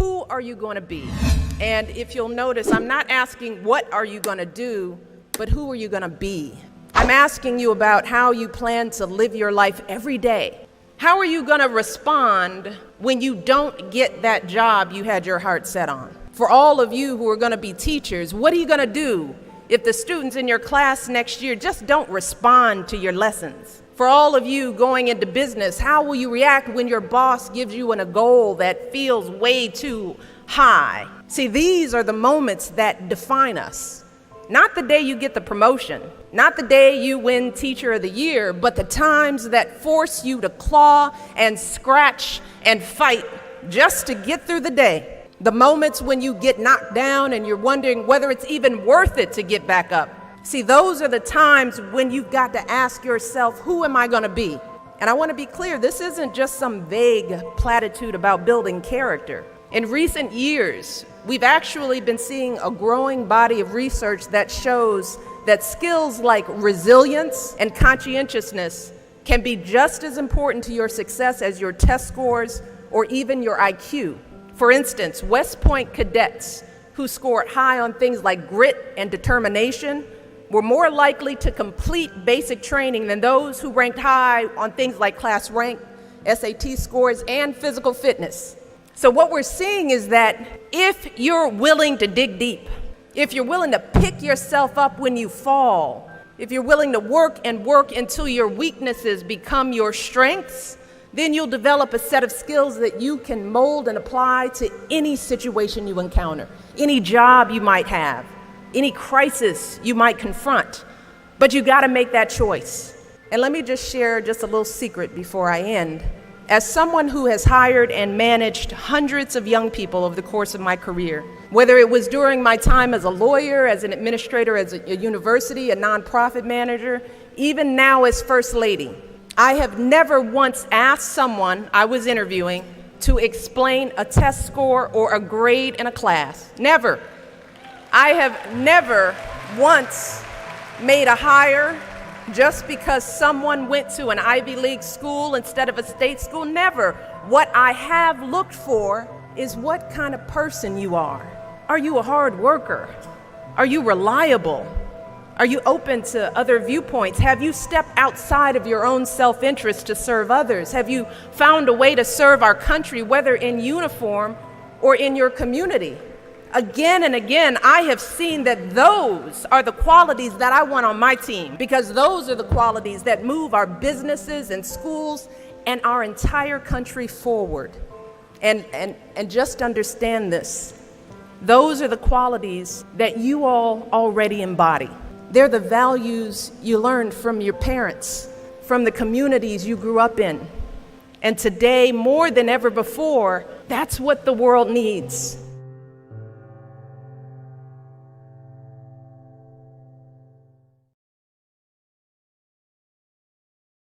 who are you going to be? And if you'll notice, I'm not asking what are you going to do, but who are you going to be? I'm asking you about how you plan to live your life every day. How are you going to respond when you don't get that job you had your heart set on? For all of you who are going to be teachers, what are you going to do if the students in your class next year just don't respond to your lessons? For all of you going into business, how will you react when your boss gives you a goal that feels way too high? See, these are the moments that define us. Not the day you get the promotion, not the day you win Teacher of the Year, but the times that force you to claw and scratch and fight just to get through the day. The moments when you get knocked down and you're wondering whether it's even worth it to get back up. See, those are the times when you've got to ask yourself, who am I going to be? And I want to be clear, this isn't just some vague platitude about building character. In recent years, we've actually been seeing a growing body of research that shows that skills like resilience and conscientiousness can be just as important to your success as your test scores or even your IQ. For instance, West Point cadets who scored high on things like grit and determination were more likely to complete basic training than those who ranked high on things like class rank, SAT scores, and physical fitness. So what we're seeing is that if you're willing to dig deep, if you're willing to pick yourself up when you fall, if you're willing to work and work until your weaknesses become your strengths, then you'll develop a set of skills that you can mold and apply to any situation you encounter, any job you might have, any crisis you might confront. But you got to make that choice. And let me just share just a little secret before I end. As someone who has hired and managed hundreds of young people over the course of my career, whether it was during my time as a lawyer, as an administrator, as a university, a nonprofit manager, even now as First Lady, I have never once asked someone I was interviewing to explain a test score or a grade in a class. Never. I have never once made a hire just because someone went to an Ivy League school instead of a state school. Never. What I have looked for is what kind of person you are. Are you a hard worker? Are you reliable? Are you open to other viewpoints? Have you stepped outside of your own self-interest to serve others? Have you found a way to serve our country, whether in uniform or in your community? Again and again, I have seen that those are the qualities that I want on my team, because those are the qualities that move our businesses and schools and our entire country forward. And just understand this. Those are the qualities that you all already embody. They're the values you learned from your parents, from the communities you grew up in. And today, more than ever before, that's what the world needs.